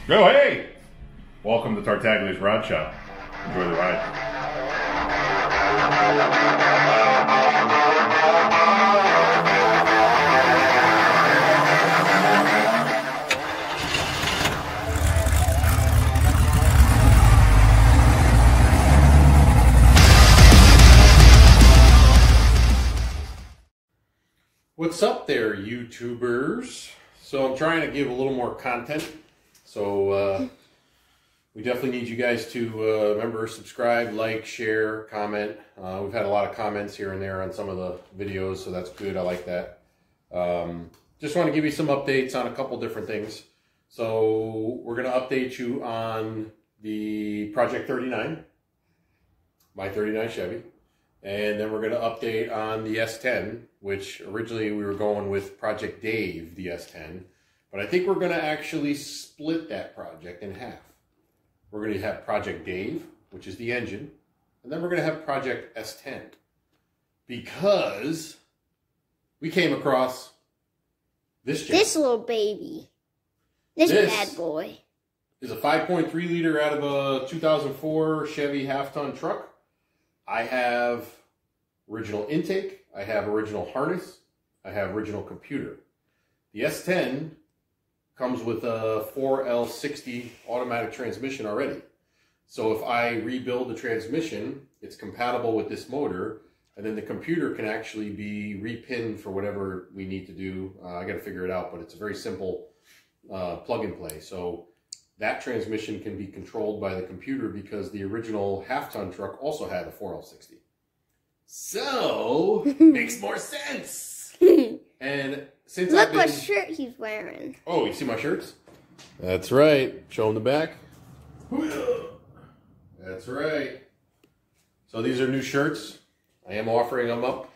Oh, hey! Welcome to Tartaglia's Rod Shop. Enjoy the ride. What's up there, YouTubers? So I'm trying to give a little more content. So we definitely need you guys to remember, subscribe, like, share, comment. We've had a lot of comments here and there on some of the videos, so that's good. I like that. Just want to give you some updates on a couple different things. So we're going to update you on the Project 39, my 39 Chevy. And then we're going to update on the S10, which originally we were going with Project Dave, the S10. But I think we're going to actually split that project in half. We're going to have Project Dave, which is the engine. And then we're going to have Project S10. Because we came across this Chevy. This little baby. This bad boy. Is a 5.3 liter out of a 2004 Chevy half-ton truck. I have original intake, I have original harness, I have original computer. The S10 comes with a 4L60 automatic transmission already. So if I rebuild the transmission, it's compatible with this motor, and then the computer can actually be repinned for whatever we need to do. I got to figure it out, but it's a very simple plug and play. So that transmission can be controlled by the computer because the original half-ton truck also had a 4L60. So, makes more sense. And since Look what shirt he's wearing. Oh, you see my shirts? That's right. Show them the back. That's right. So these are new shirts. I am offering them up.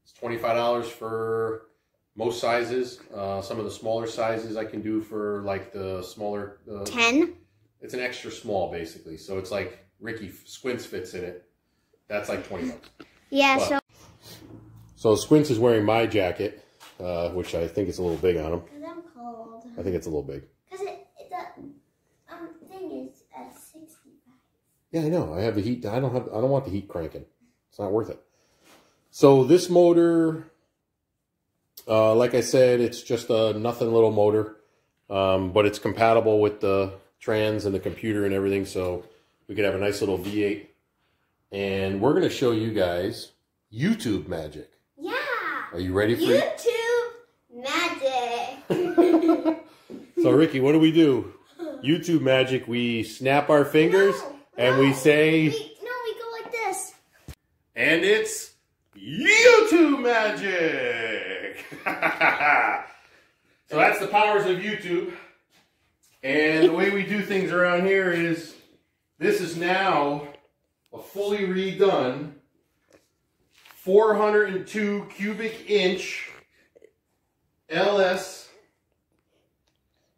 It's $25 for most sizes. Some of the smaller sizes I can do for like the smaller... 10? It's an extra small basically. So it's like Ricky Squints fits in it. That's like $20. Yeah, but, so Squints is wearing my jacket, which I think is a little big on him. Because I'm cold. I think it's a little big. Because the thing is at 65. Yeah, I know. I have the heat. I don't want the heat cranking. It's not worth it. So this motor... like I said, it's just a nothing little motor, but it's compatible with the trans and the computer and everything, so we could have a nice little V8. And we're going to show you guys YouTube magic. Yeah. Are you ready for YouTube magic? So, Ricky, what do? YouTube magic, we snap our fingers and we say... we go like this. And it's YouTube magic! So that's the powers of YouTube. And the way we do things around here is, this is now a fully redone 402 cubic inch LS.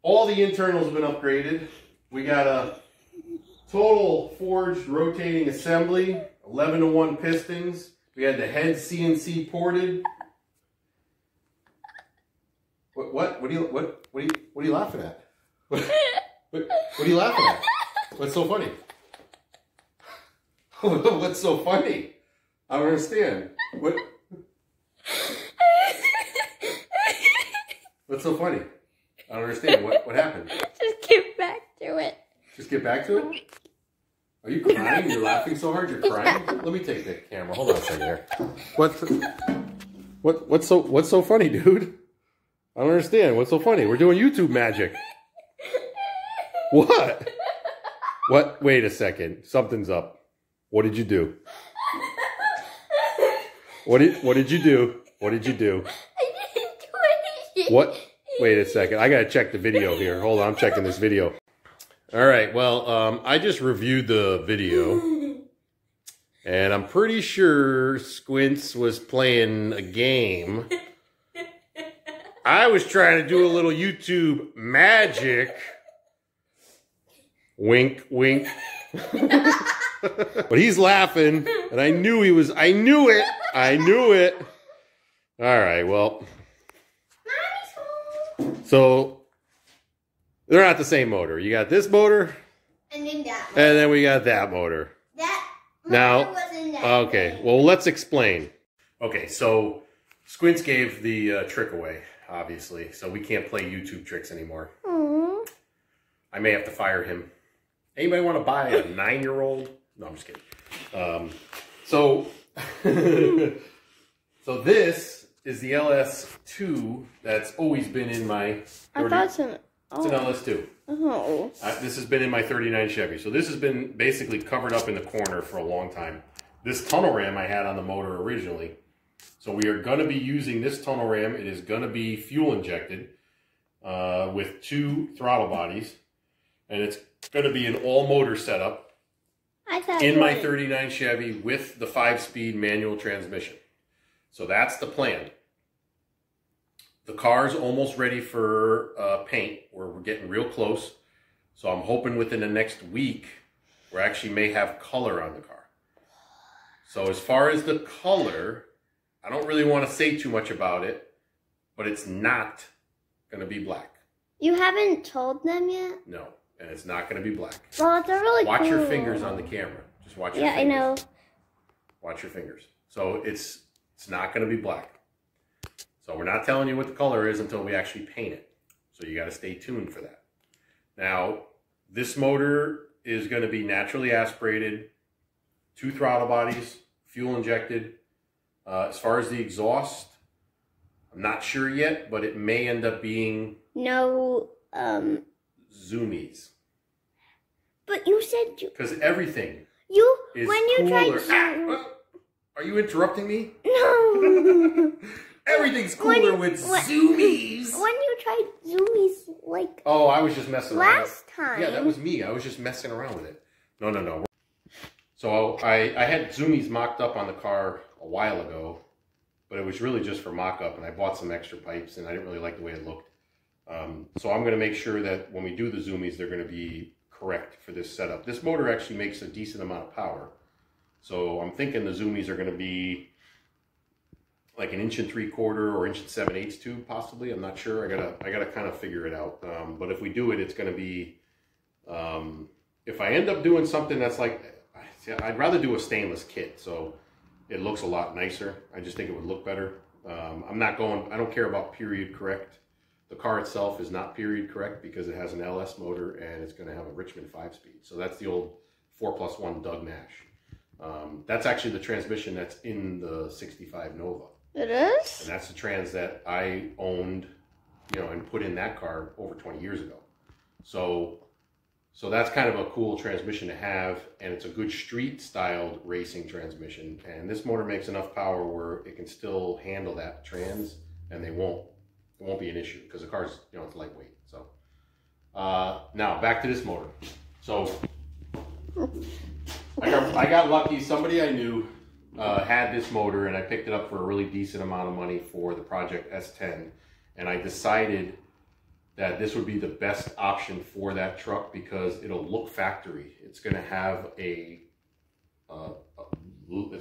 All the internals have been upgraded. We got a total forged rotating assembly, 11-to-1 pistons. We had the head CNC ported. What are you laughing at? What are you laughing at? What's so funny? What's so funny? I don't understand. What's so funny? I don't understand. What happened? Just get back to it. Just get back to it? Are you crying? You're laughing so hard you're crying? Let me take the camera. Hold on a second here. What's so funny, dude? I don't understand. What's so funny? We're doing YouTube magic. What? What? Wait a second. Something's up. What did you do? What did you do? What did you do? I didn't do anything. What? Wait a second. I gotta check the video here. Hold on. I'm checking this video. All right. Well, I just reviewed the video. And I'm pretty sure Squints was playing a game. I was trying to do a little YouTube magic. Wink, wink. But he's laughing, and I knew it. I knew it. All right, well. So They're not the same motor. You got this motor. And then that motor. And then we got that motor. That Now, wasn't that okay, thing. well, let's explain. Okay, so Squints gave the trick away, obviously, so we can't play YouTube tricks anymore. Aww. I may have to fire him. Anybody want to buy a 9-year-old? No, I'm just kidding. So this is the LS2 that's always been in my 30, I thought so. It's an LS2. Oh. This has been in my 39 Chevy. So this has been basically covered up in the corner for a long time. This tunnel ram I had on the motor originally. So we are going to be using this tunnel ram. It is going to be fuel injected with 2 throttle bodies. And it's going to be an all-motor setup in my 39 Chevy with the 5-speed manual transmission. So that's the plan. The car's almost ready for paint. We're getting real close. So I'm hoping within the next week, we actually may have color on the car. So as far as the color, I don't really want to say too much about it, but it's not going to be black. You haven't told them yet? No, and it's not going to be black. Well, they're really Watch cool. your fingers on the camera. Just watch your fingers. Yeah, I know. Watch your fingers. So it's not going to be black. So we're not telling you what the color is until we actually paint it. So you got to stay tuned for that. Now, this motor is going to be naturally aspirated, 2 throttle bodies, fuel injected. As far as the exhaust, I'm not sure yet, but it may end up being no zoomies. But you said you. Because everything is when you cooler. tried Are you interrupting me? No. Everything's cooler with zoomies. When you tried zoomies, like oh, I was just messing around. last time. Yeah, that was me. I was just messing around with it. No. So I had zoomies mocked up on the car a while ago, but it was really just for mock-up, and I bought some extra pipes, and I didn't really like the way it looked. So I'm going to make sure that when we do the zoomies, they're going to be correct for this setup. This motor actually makes a decent amount of power. So I'm thinking the zoomies are going to be like 1 3/4 or 1 7/8 tube, possibly. I'm not sure. I gotta kind of figure it out. But if we do it, it's going to be. If I end up doing something that's like, I'd rather do a stainless kit, so it looks a lot nicer. I just think it would look better. I don't care about period correct. The car itself is not period correct because it has an LS motor and it's going to have a Richmond 5-speed. So that's the old 4+1 Doug Nash. That's actually the transmission that's in the 65 Nova. It is? And that's the trans that I owned, and put in that car over 20 years ago. So that's kind of a cool transmission to have, and it's a good street-styled racing transmission. And this motor makes enough power where it can still handle that trans, and it won't be an issue because the car's, it's lightweight. So now back to this motor. So I got lucky. Somebody I knew had this motor, and I picked it up for a really decent amount of money for the Project S10, and I decided that this would be the best option for that truck because it'll look factory. It's going to have it's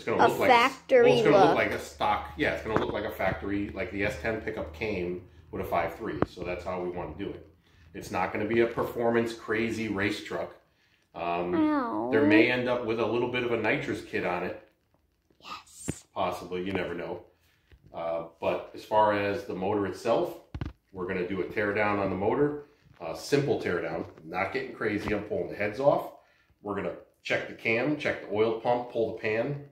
going to look like factory it's going to look. look like a stock. Yeah, it's going to look like a factory, like the S10 pickup came with a 5.3. So that's how we want to do it. It's not going to be a performance crazy race truck. There may end up with a little bit of a nitrous kit on it. Yes. Possibly, you never know. But as far as the motor itself, we're going to do a tear down on the motor, simple tear down, not getting crazy. I'm pulling the heads off. We're going to check the cam, check the oil pump, pull the pan,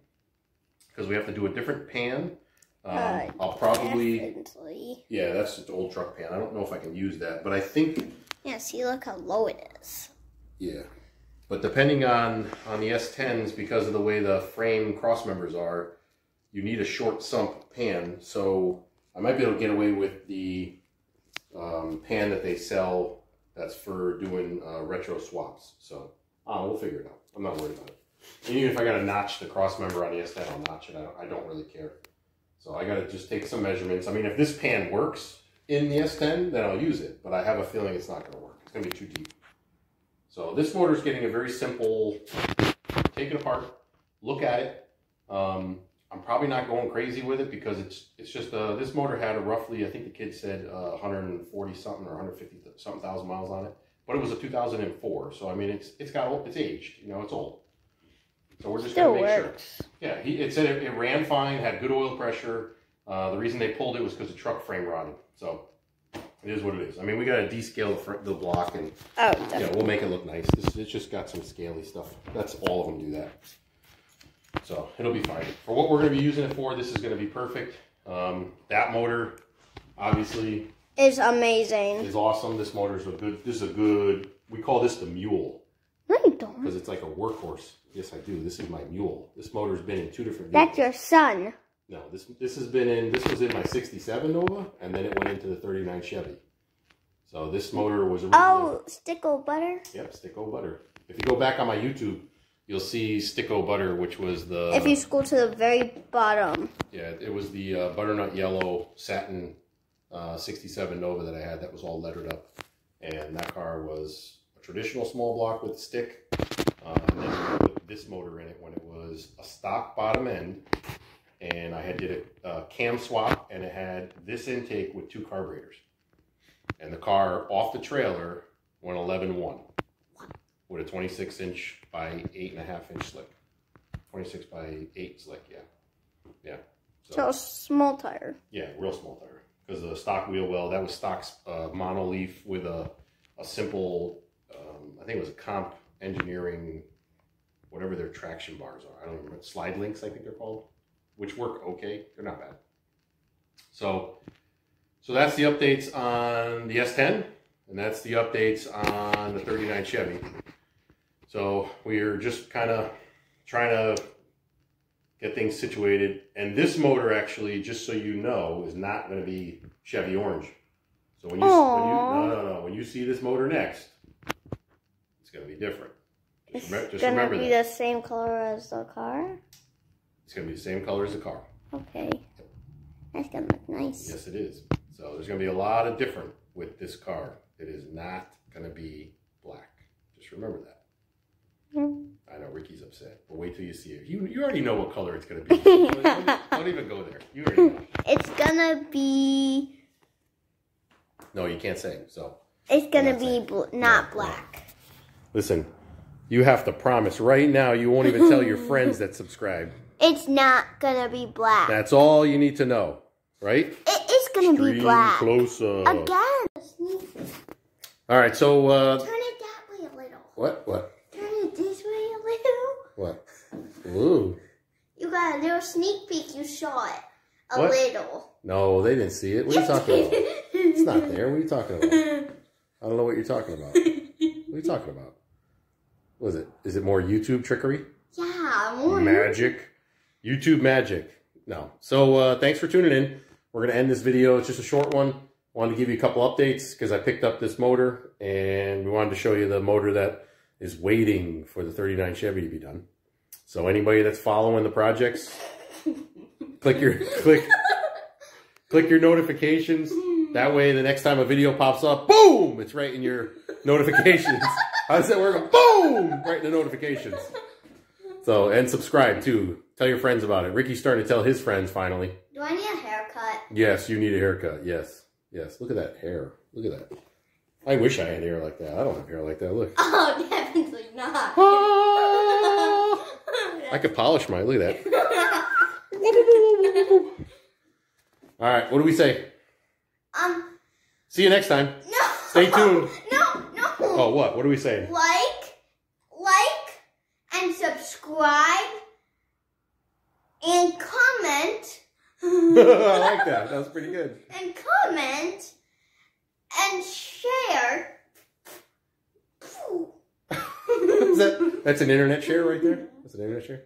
because we have to do a different pan. I'll probably, definitely. Yeah, that's just the old truck pan. I don't know if I can use that, but I think. Yeah, see, look how low it is. Yeah, but depending on the S10s, because of the way the frame cross members are, you need a short sump pan. So I might be able to get away with the pan that they sell that's for doing retro swaps. So we'll figure it out. I'm not worried about it. And even if I got to notch the cross member on the S10, I'll notch it. I don't really care. So I got to just take some measurements. I mean, if this pan works in the S10, then I'll use it. But I have a feeling it's not going to work. It's going to be too deep. So this motor is getting a very simple, take it apart, look at it. I'm I'm probably not going crazy with it because it's just this motor had a roughly, I think the kid said 140 something or 150 something thousand miles on it, but it was a 2004. So I mean it's aged, you know, it's old. So we're just gonna make sure. Yeah, it said it ran fine, had good oil pressure. The reason they pulled it was because the truck frame rotted. So it is what it is. I mean, we got to descale the block and we'll make it look nice. It's just got some scaly stuff. That's all of them do that. So it'll be fine. For what we're going to be using it for, this is going to be perfect. That motor, obviously, is amazing. Is awesome. This motor is we call this the Mule. No, you don't. Because it's like a workhorse. Yes, I do. This is my Mule. This motor's been in 2 different vehicles. That's your son. No, this was in my 67 Nova, and then it went into the 39 Chevy. So this motor was originally... Oh, Sticko Butter? Yep, Sticko Butter. If you go back on my YouTube, you'll see Sticko Butter, which was the... If you scroll to the very bottom. Yeah, it was the butternut yellow satin 67 Nova that I had that was all lettered up. And that car was a traditional small block with a stick. And then we put this motor in it when it was a stock bottom end. And I did a cam swap, and it had this intake with 2 carburetors. And the car off the trailer went 11.1 with a 26-inch by 8.5-inch slick. 26 by 8 slick, yeah. Yeah. So a small tire. Yeah, real small tire. Because the stock wheel well, that was stock monoleaf with a simple, I think it was a Comp Engineering, whatever their traction bars are. I don't remember. Slide links, I think they're called. Which work okay. They're not bad. So that's the updates on the S10, and that's the updates on the 39 Chevy. So we're just kind of trying to get things situated. And this motor, actually, just so you know, is not going to be Chevy orange. So when you see this motor next, it's going to be different. Just remember that. It's going to be the same color as the car? It's going to be the same color as the car. Okay. That's going to look nice. Yes, it is. So there's going to be a lot of different with this car. It is not going to be black. Just remember that. I know Ricky's upset, but wait till you see it. You already know what color it's going to be. Don't even go there. You already know. It's going to be... No, you can't say. So it's going to be not black. Listen, you have to promise right now you won't even tell your friends that subscribe. It's not going to be black. That's all you need to know, right? It is going to be black. Closer. Again. All right, so... turn it that way a little. What? Turn it this way a little. What? Ooh. You got a little sneak peek. You saw it. A little. No, they didn't see it. What are you talking about? It's not there. What are you talking about? I don't know what you're talking about. What are you talking about? What is it? Is it more YouTube trickery? Yeah, more magic. YouTube magic. No. So thanks for tuning in. We're going to end this video. It's just a short one. Wanted to give you a couple updates because I picked up this motor and we wanted to show you the motor that is waiting for the 39 Chevy to be done. So anybody that's following the projects, click your notifications. That way the next time a video pops up, boom, it's right in your notifications. How does that work? Boom, right in the notifications. So, and subscribe too. Tell your friends about it. Ricky's starting to tell his friends finally. Do I need a haircut? Yes, you need a haircut. Yes. Yes. Look at that hair. Look at that. I wish I had hair like that. I don't have hair like that. Look. Oh, definitely not. I could polish mine. Look at that. All right. What do we say? See you next time. No. Stay tuned. No. Oh, what? What are we saying? Like, and subscribe, and comment. I like that. That was pretty good. And comment, and share. That's an internet share right there? That's an internet share?